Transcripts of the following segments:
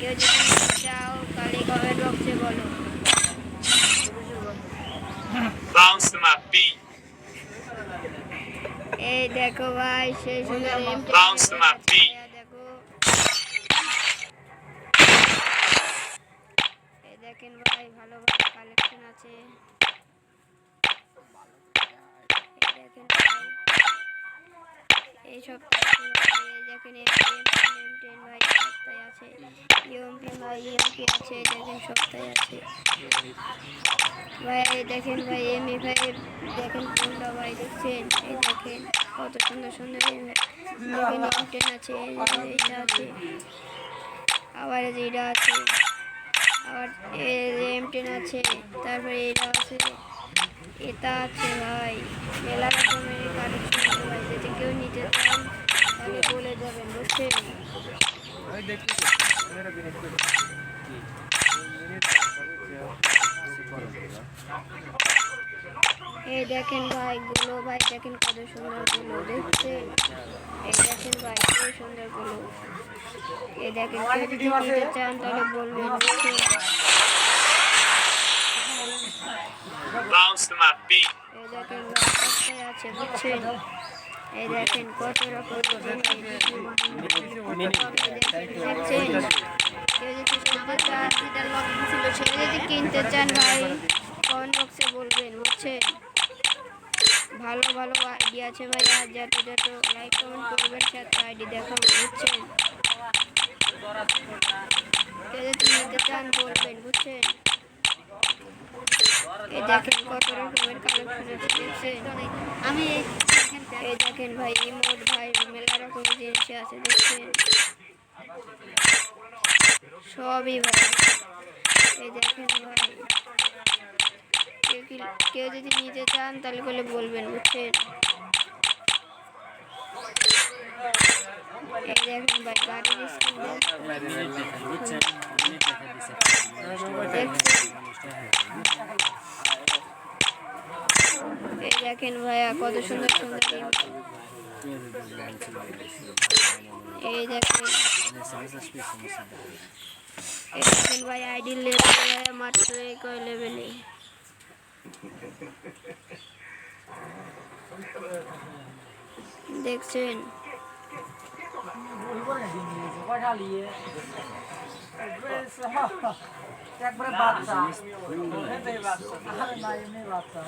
কেউ যদি নিতে চাও তাহলে কমেন্ট বক্সে বলো। এই দেখো ভাই সেই সুন্দর দেখো, এই দেখেন ভাই ভালো ভালো কালেকশন আছে। দেখেন এই সপ্তাহে দেখেন M10 ভাই সপ্তাহে আছে, ইউএমপি ভাই ইউএমপি আছে, দেখেন সপ্তাহে আছে ভাই। দেখেন ভাই এমই ভাই দেখেন কোনটা ভাই দেখছেন, এই দেখেন কত সুন্দর সুন্দর দেখেন M10 আছে, এইটা আছে, আবার এইটা আছে, আবার M10 আছে, তারপরে এটা আছে, এটা আছে ভাই। মেলা রকমের কালেকশন আছে ভাই, যদি কেউ নিতে চান তাহলে বলে যাবেন বুঝছেন। এই দেখেন ভাই গুলো ভাই দেখেন কত সুন্দর গুলো দেখছেন, এই দেখেন ভাই কত সুন্দর গুলো, এই দেখেন যদি নিতে চান তাহলে বলবেন বুঝছেন। এই দেখেন সস্তায় আছে বুঝছেন, এই দেখেন কত রকম দেখছেন। কেউ যদি কিনতে চান সে যদি কিনতে চান ভাই কমেন্ট বক্সে বলবেন বুঝছেন। ভালো ভালো আইডি আছে ভাই, আর যত লাইক কমেন্ট করবেন সাথে আইডি দেখাবো বুঝছেন। কেউ যদি নিতে চান বলবেন বুঝছেন। এই দেখেন কত রকমের কালেকশন আছে দেখছেন, এই দেখেন ভাই ইমোট ভাই মেলা রকমের জিনিস আছে দেখছেন সবই ভাই। এই দেখেন ভাই কেউ যদি নিতে চান তাহলে বলে বলবেন বুঝছেন। এই দেখেন ভাই গাড়ির স্ক্রিন এই দেখেন ভাইয়া কত সুন্দর সুন্দর, এই দেখেন ভাই আইডি লেভেল মাত্র কয় লেভেলে দেখছেন। একবারে বাচ্চা বাচ্চা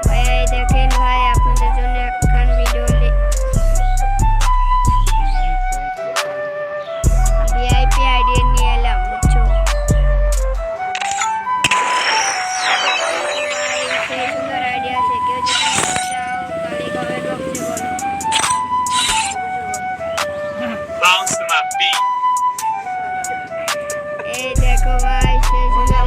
ভাই দেখেন ভাই আপনাদের জন্য একখান ভিডিও ভিআইপি আইডি নিয়ে এলাম বুঝছো। সেই সুন্দর আইডি আছে, কেউ যদি চাও তাহলে কমেন্ট বক্সে বলো। এই দেখো ভাই সেই সুন্দর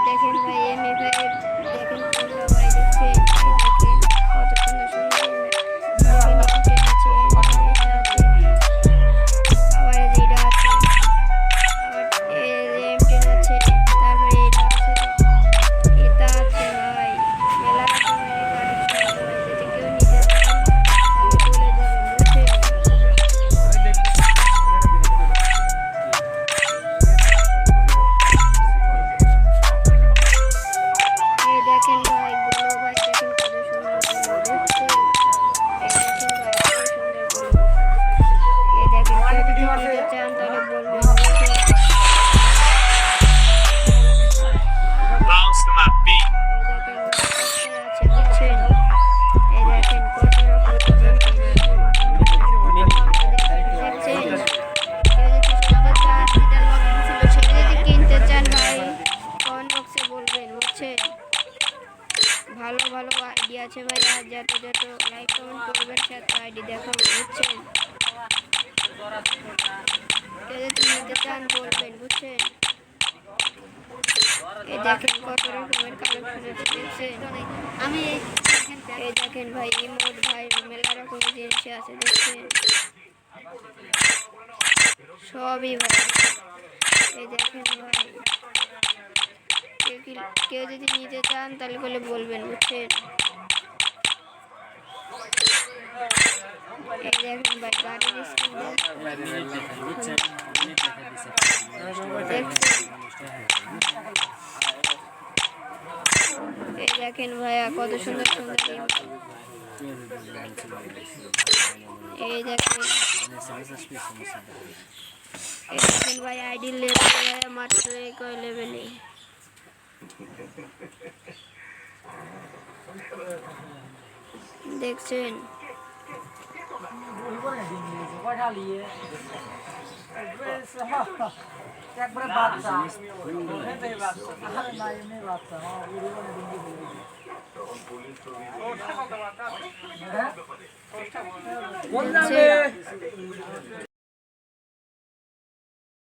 দেখেন ভাই এমনি ভাই দেখেন কোনটা ভাই দেখছেন, দেখেন কত সুন্দর সুন্দর দেখেন আছে, এটা আছে, আবার যেটা আছে, আবার M10 আছে, তারপরে এটা আছে, এটা আছে ভাই মেলা রকমের কালেকশন ভাই, যদি কেউ নিতে চান তাহলে বলে যাবেন বুঝছেন। এই দেখেন ভাই গুলো ভাই দেখেন কত সুন্দর গুলো দেখছেন, এই দেখেন ভাই কত সুন্দর গুলো, এই দেখেন কেউ যদি নিতে চান তাহলে বলবেন বুঝছেন। এই দেখেন আছে বুঝছেন, এই দেখেন কত রকম দেখছেন, কেউ যদি কিনতে চান ভাই কমেন্ট বক্সে বলবেন বুঝছেন। ভালো ভালো আইডি আছে ভাই, আর যত লাইক কমেন্ট করবেন সাথে আইডি দেখাবো বুঝছেন। চান বলবেন, বুঝছেন? এই দেখেন কত রকমের কালেকশন আছে, দেখছেন? এই দেখেন ভাই ইমোট ভাই মেলা রকমের জিনিস আছে, দেখছেন? সবই ভাই এই দেখেন ভাই, কেউ যদি নিতে চান তাহলে বলে বলবেন, বুঝছেন? এই দেখেন ভাই গাড়ির স্ক্রিন দেখছেন? এই দেখেন ভাইয়া কত সুন্দর সুন্দর এই দেখেন, এই দেখেন ভাই আইডি লেভেল ভাইয়া মাত্র একই লেভেলে। দেখছেন? কয়টা নিয়ে একবারে বাচ্চা আরে না এমনি বাচ্চা কোন যাবে